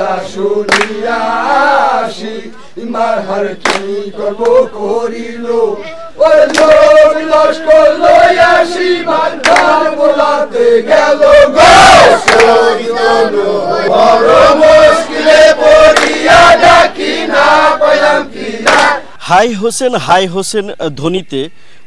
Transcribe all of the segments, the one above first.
শুনিয়া আসি ইমার হার কি করব করিল ওই লোক লস্কর লই আসি মারধার বলাতে গেল গো বড় মুশকিলে পড়িয়া ডাকি না পাইলাম কি না। হাই হোসেন ধ্বনিতে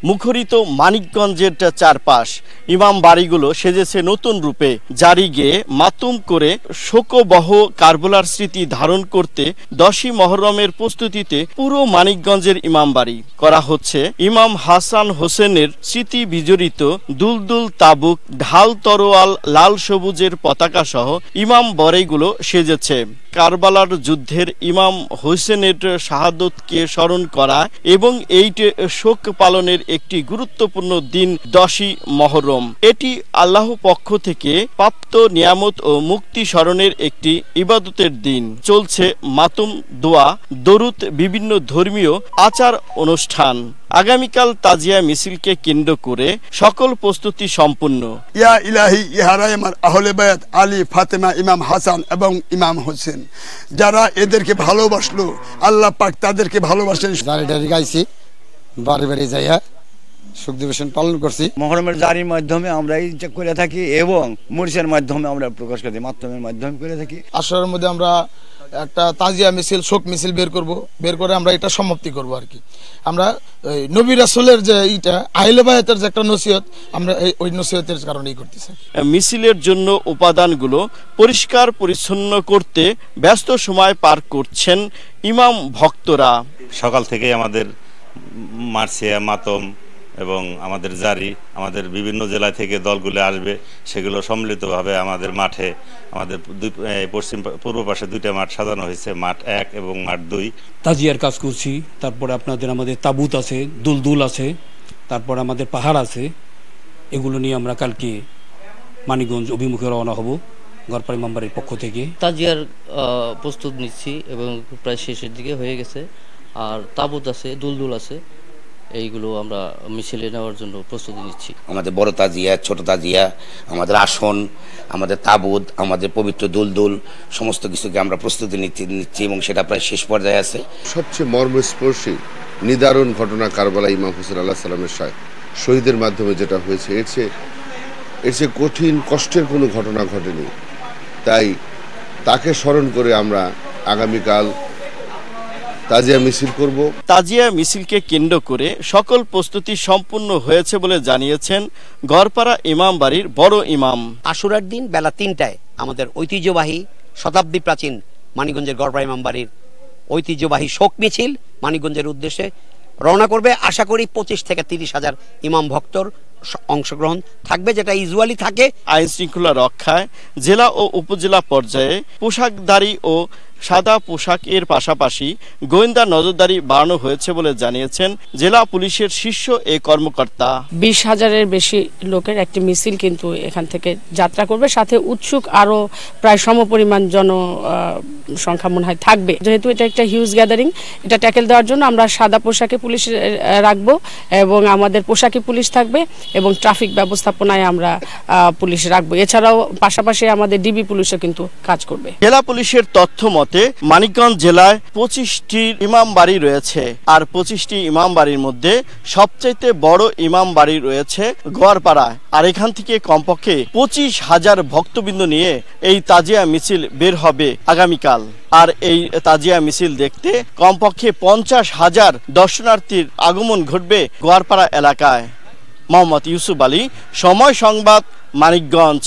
মুখরিত মানিকগঞ্জের চারপাশ ইমাম বাড়িগুলো সেজেছে নতুন রূপে জারি গেয়ে মাতুম করে শোকবহ কারবালার স্মৃতি ধারণ করতে 10ই মহরমের প্রস্তুতিতে পুরো মানিকগঞ্জের ইমাম বাড়ি করা হচ্ছে ইমাম হাসান হোসেনের স্মৃতি বিজড়িত দুলদুল তাবুক ঢাল তরোয়াল লাল সবুজের পতাকা সহ ইমাম বাড়িগুলো সেজেছে কারবালার যুদ্ধের ইমাম হোসেনের শাহাদতকে স্মরণ করা এবং এই শোক পালনের একটি গুরুত্বপূর্ণ দিন 10ই মহরম। এটি আল্লাহ পক্ষ থেকে প্রাপ্ত নিয়ামত ও মুক্তি স্মরণের একটি ইবাদতের দিন। চলছে মাতুম, দোয়া, দরুদ, বিভিন্ন ধর্মীয় আচার অনুষ্ঠান। আগামীকাল তাজিয়া মিছিলকে কেন্দ্র করে সকল প্রস্তুতি সম্পূর্ণ। ইয়া ইলাহি ইহারায় আমার আহলে বায়াত আলী, ফাতেমা, ইমাম হাসান এবং ইমাম হোসেন যারা এদেরকে ভালোবাসলো আল্লাহ পাক তাদেরকে ভালোবাসেন। জারি গাইছি বাড়ি বাড়ি যাইয়া শোক দিবস পালন করছি। মহরমের জারির মাধ্যমে আমরা এই করে থাকি এবং মরিচের মাধ্যমে আমরা প্রকাশ করি, মাধ্যমের মাধ্যমে করে থাকি। আসরের মধ্যে আমরা একটা তাজিয়া মিছিল, শোক মিছিল বের করে আমরা এটা সমাপ্তি করব আর কি। আমরা নবী রাসূলের যে এইটা আহলে বায়াতের যে একটা নসিহত, আমরা ওই নসিহতের কারণেই করতেছি। মিছিলের জন্য উপাদানগুলো পরিষ্কার পরিচ্ছন্ন করতে ব্যস্ত সময় পার করছেন ইমাম ভক্তরা। সকাল থেকেই আমাদের মার্সিয়া, মাতম এবং আমাদের জারি, আমাদের বিভিন্ন জেলা থেকে দলগুলো আসবে, সেগুলো সম্মিলিতভাবে আমাদের মাঠে, আমাদের পূর্ব পাশে 2টা মাঠ সাজানো হয়েছে, মাঠ 1 এবং মাঠ 2। তাজিয়ার কাজ করছি, তারপরে আমাদের তাবুত আছে, দুলদুল আছে, তারপর আমাদের পাহাড় আছে। এগুলো নিয়ে আমরা কালকে মানিকগঞ্জ অভিমুখে রওনা হব গড়পাড়া ইমাম বাড়ির পক্ষ থেকে। তাজিয়ার প্রস্তুত নিচ্ছি এবং প্রায় শেষের দিকে হয়ে গেছে। আর তাবুত আছে, দুলদুল আছে, এইগুলো আমরা মিছিলে নেওয়ার জন্য প্রস্তুতি নিচ্ছি। আমাদের বড় তাজিয়া, ছোট তাজিয়া, আমাদের আসন, আমাদের তাবুত, আমাদের পবিত্র দুলদুল, সমস্ত কিছুকে আমরা প্রস্তুতি নিচ্ছি এবং সেটা প্রায় শেষ পর্যায়ে আছে। সবচেয়ে মর্মস্পর্শী নিদারুণ ঘটনা কারবালা ইমাম হোসেন আলাইহিস সালামের শহীদের মাধ্যমে যেটা হয়েছে, এর চেয়ে কঠিন কষ্টের কোনো ঘটনা ঘটেনি। তাই তাকে স্মরণ করে আমরা আগামীকাল তাজিয়া মিছিল করব। তাজিয়া মিছিলকে কেন্দ্র করে সকল প্রস্তুতি সম্পূর্ণ হয়েছে বলে জানিয়েছেন গড়পাড়া ইমাম বাড়ির বড় ইমাম। আশুরার দিন বেলা 3টায় আমাদের ঐতিহ্যবাহী শতাব্দী প্রাচীন মানিকগঞ্জের গড়পাড়া ইমাম বাড়ির ঐতিহ্যবাহী শোক মিছিল মানিকগঞ্জের উদ্দেশ্যে রওনা করবে। আশা করি 25 থেকে 30 হাজার ইমাম ভক্তর অংশগ্রহণ থাকবে, যেটা ইউজুয়ালি থাকে। আইন শৃঙ্খলা রক্ষায় জেলা ও উপজেলা পর্যায়ে পোশাকধারী ও সাদা পোশাকের পাশাপাশি গোয়েন্দা নজরদারি বাড়ানো হয়েছে বলে জানিয়েছেন জেলা পুলিশের শীর্ষ এই কর্মকর্তা। 20,000-এর বেশি লোকের একটি মিছিল কিন্তু এখান থেকে যাত্রা করবে, সাথে উৎসুক আরো প্রায় সমপরিমাণ সংখ্যা মনে হয় থাকবে। যেহেতু এটা একটা হিউজ গ্যাদারিং, এটা ট্যাকেল দেওয়ার জন্য আমরা সাদা পোশাকে পুলিশ রাখবো এবং আমাদের পোশাকি পুলিশ থাকবে এবং ট্রাফিক ব্যবস্থাপনায় আমরা পুলিশ রাখবো। এছাড়াও পাশাপাশি আমাদের ডিবি পুলিশও কিন্তু কাজ করবে। জেলা পুলিশের তথ্য মতে মানিকগঞ্জ জেলায় 25টি ইমাম বাড়ি রয়েছে, আর 25টি ইমাম বাড়ির মধ্যে সবচাইতে বড় ইমাম বাড়ি রয়েছে গড়পাড়ায়। আর এখান থেকে কমপক্ষে 25,000 ভক্তবৃন্দ নিয়ে এই তাজিয়া মিছিল বের হবে আগামীকাল। আর এই তাজিয়া মিছিল দেখতে কমপক্ষে 50,000 দর্শনার্থীর আগমন ঘটবে গড়পাড়া এলাকায়। মোহাম্মদ ইউসুফ আলী, সময় সংবাদ, মানিকগঞ্জ।